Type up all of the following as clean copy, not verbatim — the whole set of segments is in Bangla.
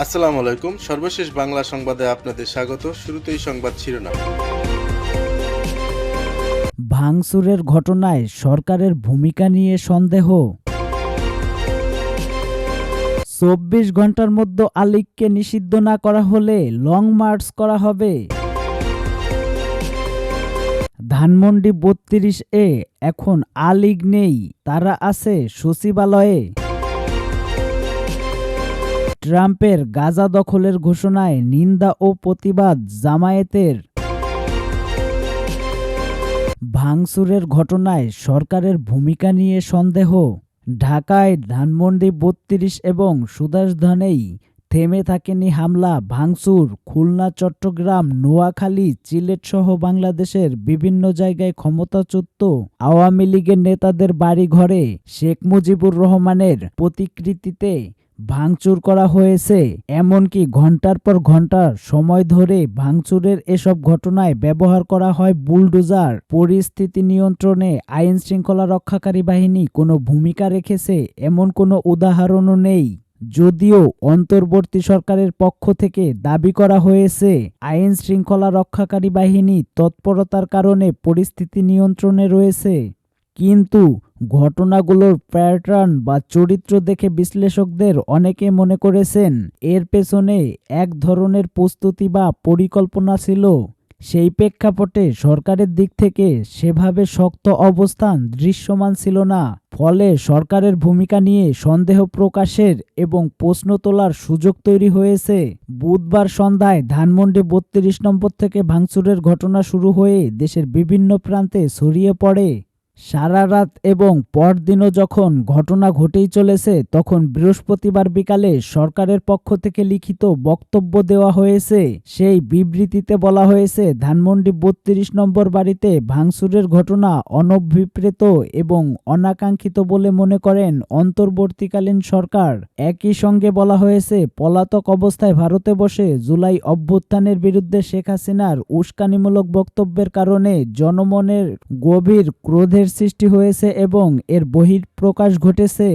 আসসালামু আলাইকুম। সর্বশেষ বাংলা সংবাদে আপনাদের স্বাগত। শুরুতেই সংবাদ শিরোনাম। ভাঙচুরের ঘটনায় সরকারের ভূমিকা নিয়ে সন্দেহ। ২৪ ঘন্টার মধ্যে আলীগকে নিষিদ্ধ না করা হলে লং মার্চ করা হবে। ধানমন্ডি ৩২ এ এখন আলীগ নেই, তারা আছে সচিবালয়ে। ট্রাম্পের গাজা দখলের ঘোষণায় নিন্দা ও প্রতিবাদ জামায়াতের। ভাঙচুরের ঘটনায় সরকারের ভূমিকা নিয়ে সন্দেহ। ঢাকায় ধানমন্ডি ৩২ এবং সুদাসধানেই থেমে থাকেনি হামলা ভাঙচুর। খুলনা, চট্টগ্রাম, নোয়াখালী, সিলেটসহ বাংলাদেশের বিভিন্ন জায়গায় ক্ষমতাচ্যুত আওয়ামী লীগের নেতাদের বাড়িঘরে শেখ মুজিবুর রহমানের প্রতিকৃতিতে ভাঙচুর করা হয়েছে। এমনকি ঘন্টার পর ঘন্টা সময় ধরে ভাঙচুরের এসব ঘটনায় ব্যবহার করা হয় বুলডোজার। পরিস্থিতি নিয়ন্ত্রণে আইন শৃঙ্খলা রক্ষাকারী বাহিনী কোনো ভূমিকা রেখেছে এমন কোনো উদাহরণও নেই। যদিও অন্তর্বর্তী সরকারের পক্ষ থেকে দাবি করা হয়েছে আইন শৃঙ্খলা রক্ষাকারী বাহিনী তৎপরতার কারণে পরিস্থিতি নিয়ন্ত্রণে রয়েছে। কিন্তু ঘটনাগুলোর প্যাটার্ন বা চরিত্র দেখে বিশ্লেষকদের অনেকে মনে করেছেন এর পেছনে এক ধরনের প্রস্তুতি বা পরিকল্পনা ছিল। সেই প্রেক্ষাপটে সরকারের দিক থেকে সেভাবে শক্ত অবস্থান দৃশ্যমান ছিল না। ফলে সরকারের ভূমিকা নিয়ে সন্দেহ প্রকাশের এবং প্রশ্ন তোলার সুযোগ তৈরি হয়েছে। বুধবার সন্ধ্যায় ধানমন্ডি ৩২ নম্বর থেকে ভাঙচুরের ঘটনা শুরু হয়ে দেশের বিভিন্ন প্রান্তে ছড়িয়ে পড়ে। সারা রাত এবং পরদিনও যখন ঘটনা ঘটেই চলেছে, তখন বৃহস্পতিবার বিকালে সরকারের পক্ষ থেকে লিখিত বক্তব্য দেওয়া হয়েছে। সেই বিবৃতিতে বলা হয়েছে, ধানমন্ডি ৩২ নম্বর বাড়িতে ভাঙচুরের ঘটনা অনভিপ্রেত এবং অনাকাঙ্ক্ষিত বলে মনে করেন অন্তর্বর্তীকালীন সরকার। একই সঙ্গে বলা হয়েছে, পলাতক অবস্থায় ভারতে বসে জুলাই অভ্যুত্থানের বিরুদ্ধে শেখ হাসিনার উস্কানিমূলক বক্তব্যের কারণে জনমনের গভীর ক্রোধের সৃষ্টি হয়েছে এবং এর বহিঃপ্রকাশ ঘটেছে।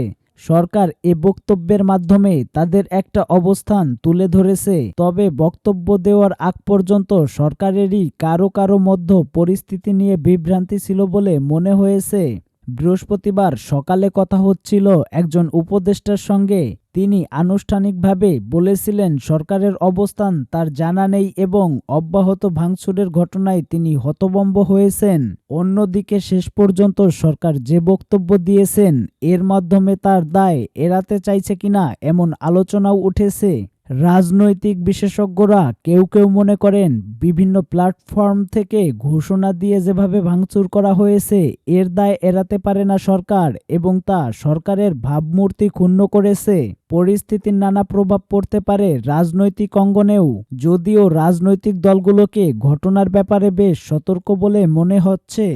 সরকার এ বক্তব্যের মাধ্যমে তাদের একটা অবস্থান তুলে ধরেছে। তবে বক্তব্য দেওয়ার আগ পর্যন্ত সরকারেরই কারো কারো মধ্যে পরিস্থিতি নিয়ে বিভ্রান্তি ছিল বলে মনে হয়েছে। বৃহস্পতিবার সকালে কথা হচ্ছিল একজন উপদেষ্টার সঙ্গে। তিনি আনুষ্ঠানিকভাবে বলেছিলেন সরকারের অবস্থান তার জানা নেই এবং অব্যাহত ভাঙচুরের ঘটনায় তিনি হতভম্ব হয়েছেন। অন্যদিকে শেষ পর্যন্ত সরকার যে বক্তব্য দিয়েছেন এর মাধ্যমে তার দায় এড়াতে চাইছে কিনা এমন আলোচনাও উঠেছে। রাজনৈতিক বিশেষজ্ঞরা কেউ কেউ মনে করেন বিভিন্ন প্ল্যাটফর্ম থেকে ঘোষণা দিয়ে যেভাবে ভাঙচুর করা হয়েছে এর দায় এড়াতে পারে না সরকার এবং তা সরকারের ভাবমূর্তি ক্ষুণ্ণ করেছে। পরিস্থিতির নানা প্রভাব পড়তে পারে রাজনৈতিক অঙ্গনেও। যদিও রাজনৈতিক দলগুলোকে ঘটনার ব্যাপারে বেশ সতর্ক বলে মনে হচ্ছে।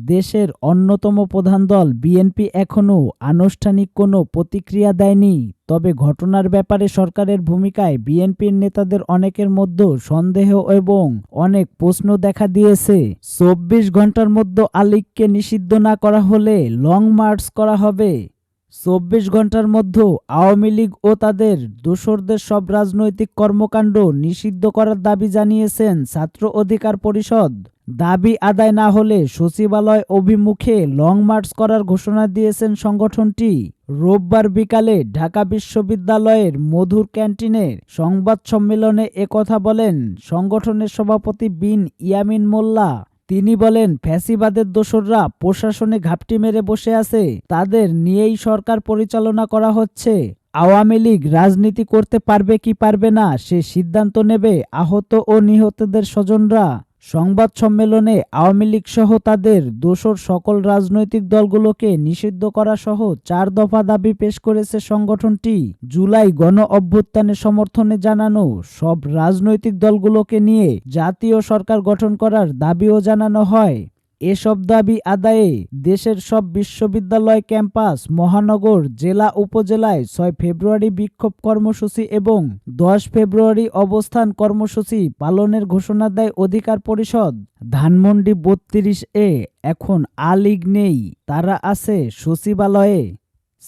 দেশের অন্যতম প্রধান দল বিএনপি এখনও আনুষ্ঠানিক কোনো প্রতিক্রিয়া দেয়নি। তবে ঘটনার ব্যাপারে সরকারের ভূমিকায় বিএনপির নেতাদের অনেকের মধ্যে সন্দেহ এবং অনেক প্রশ্ন দেখা দিয়েছে। ২৪ ঘন্টার মধ্যে আলীগকে নিষিদ্ধ না করা হলে লং মার্চ করা হবে। ২৪ ঘন্টার মধ্যে আওয়ামী লীগ ও তাদের দোসরদের সব রাজনৈতিক কর্মকাণ্ড নিষিদ্ধ করার দাবি জানিয়েছেন ছাত্র অধিকার পরিষদ। দাবি আদায় না হলে সচিবালয় অভিমুখে লং মার্চ করার ঘোষণা দিয়েছেন সংগঠনটি। রোববার বিকালে ঢাকা বিশ্ববিদ্যালয়ের মধুর ক্যান্টিনে সংবাদ সম্মেলনে একথা বলেন সংগঠনের সভাপতি বিন ইয়ামিন মোল্লা। তিনি বলেন, ফ্যাসিবাদের দোসররা প্রশাসনে ঘাপটি মেরে বসে আছে, তাদের নিয়েই সরকার পরিচালনা করা হচ্ছে। আওয়ামী লীগ রাজনীতি করতে পারবে কি পারবে না সে সিদ্ধান্ত নেবে আহত ও নিহতদের স্বজনরা। সংবাদ সম্মেলনে আওয়ামী লীগ সহ তাদের দোসর সকল রাজনৈতিক দলগুলোকে নিষিদ্ধ করা সহ ৪ দফা দাবি পেশ করেছে সংগঠনটি। জুলাই গণ অভ্যুত্থানের সমর্থনে জানানো সব রাজনৈতিক দলগুলোকে নিয়ে জাতীয় সরকার গঠন করার দাবিও জানানো হয়। এসব দাবি আদায়ে দেশের সব বিশ্ববিদ্যালয় ক্যাম্পাস, মহানগর, জেলা, উপজেলায় ৬ ফেব্রুয়ারি বিক্ষোভ কর্মসূচি এবং ১০ ফেব্রুয়ারি অবস্থান কর্মসূচি পালনের ঘোষণা দেয় অধিকার পরিষদ। ধানমন্ডি ৩২ এ এখন আলীগ নেই, তারা আছে সচিবালয়ে।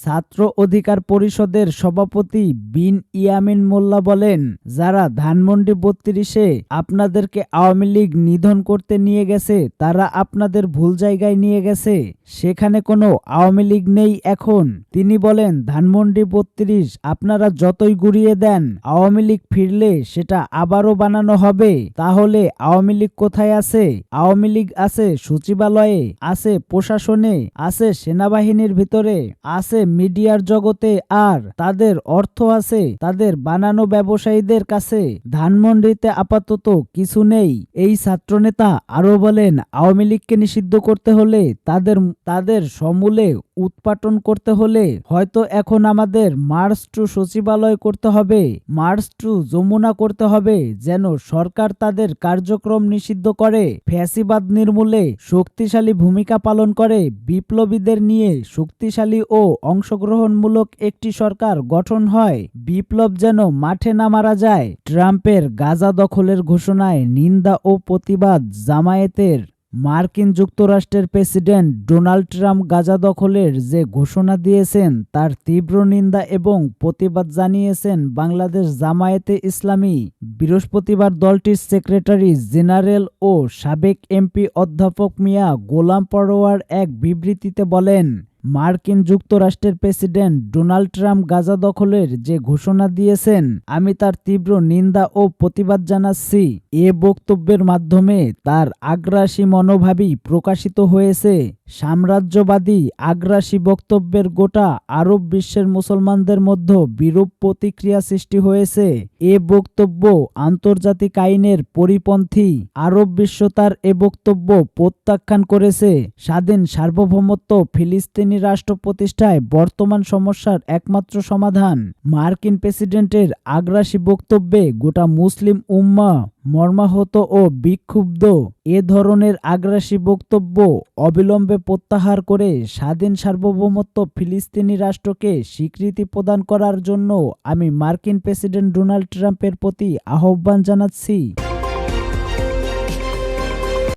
ছাত্র অধিকার পরিষদের সভাপতি বিন ইয়ামিন মোল্লা বলেন, যারা ধানমন্ডি ৩২-এ আপনাদেরকে আওয়ামী লীগ নিধন করতে নিয়ে গেছে তারা আপনাদের ভুল জায়গায় নিয়ে গেছে। সেখানে কোনো আওয়ামী লীগ নেই এখন। তিনি বলেন, ধানমন্ডি ৩২ আপনারা যতই গুড়িয়ে দেন, আওয়ামী লীগ ফিরলে সেটা আবারও বানানো হবে। তাহলে আওয়ামী লীগ কোথায় আছে? আওয়ামী লীগ আছে সচিবালয়ে, আছে প্রশাসনে, আছে সেনাবাহিনীর ভিতরে, আছে মিডিয়ার জগতে, আর তাদের অর্থ আছে তাদের বানানো ব্যবসায়ীদের কাছে। ধানমন্ডিতে আপাতত কিছু নেই। এই ছাত্রনেতা আরো বলেন, আওয়ামী লীগকে নিষিদ্ধ করতে হলে তাদের সমূলে উৎপাটন করতে হলে হয়তো এখন আমাদের মার্চ টু সচিবালয় করতে হবে, মার্চ টু যমুনা করতে হবে, যেন সরকার তাদের কার্যক্রম নিষিদ্ধ করে, ফ্যাসিবাদ নির্মূলে শক্তিশালী ভূমিকা পালন করে, বিপ্লবীদের নিয়ে শক্তিশালী ও অংশগ্রহণমূলক একটি সরকার গঠন হয়, বিপ্লব যেন মাঠে না মারা যায়। ট্রাম্পের গাজা দখলের ঘোষণায় নিন্দা ও প্রতিবাদ জামায়াতের। মার্কিন যুক্তরাষ্ট্রের প্রেসিডেন্ট ডোনাল্ড ট্রাম্প গাজা দখলের যে ঘোষণা দিয়েছেন তার তীব্র নিন্দা এবং প্রতিবাদ জানিয়েছেন বাংলাদেশ জামায়াতে ইসলামী। বৃহস্পতিবার দলটির সেক্রেটারি জেনারেল ও সাবেক এমপি অধ্যাপক মিয়া গোলাম পরোয়ার এক বিবৃতিতে বলেন, মার্কিন যুক্তরাষ্ট্রের প্রেসিডেন্ট ডোনাল্ড ট্রাম্প গাজা দখলের যে ঘোষণা দিয়েছেন আমি তার তীব্র নিন্দা ও প্রতিবাদ জানাচ্ছি। এ বক্তব্যের মাধ্যমে তার আগ্রাসী মনোভাবই প্রকাশিত হয়েছে। সাম্রাজ্যবাদী আগ্রাসী বক্তব্যের গোটা আরব বিশ্বের মুসলমানদের মধ্যে বিরূপ প্রতিক্রিয়া সৃষ্টি হয়েছে। এ বক্তব্য আন্তর্জাতিক আইনের পরিপন্থী। আরব বিশ্ব তার এ বক্তব্য প্রত্যাখ্যান করেছে। স্বাধীন সার্বভৌমত্ব ফিলিস্তিনি রাষ্ট্র প্রতিষ্ঠায় বর্তমান সমস্যার একমাত্র সমাধান। মার্কিন প্রেসিডেন্টের আগ্রাসী বক্তব্যে গোটা মুসলিম উম্মাহ মর্মাহত ও বিক্ষুব্ধ। এ ধরনের আগ্রাসী বক্তব্য অবিলম্বে প্রত্যাহার করে স্বাধীন সার্বভৌমত্ব ফিলিস্তিনি রাষ্ট্রকে স্বীকৃতি প্রদান করার জন্য আমি মার্কিন প্রেসিডেন্ট ডোনাল্ড ট্রাম্পের প্রতি আহ্বান জানাচ্ছি।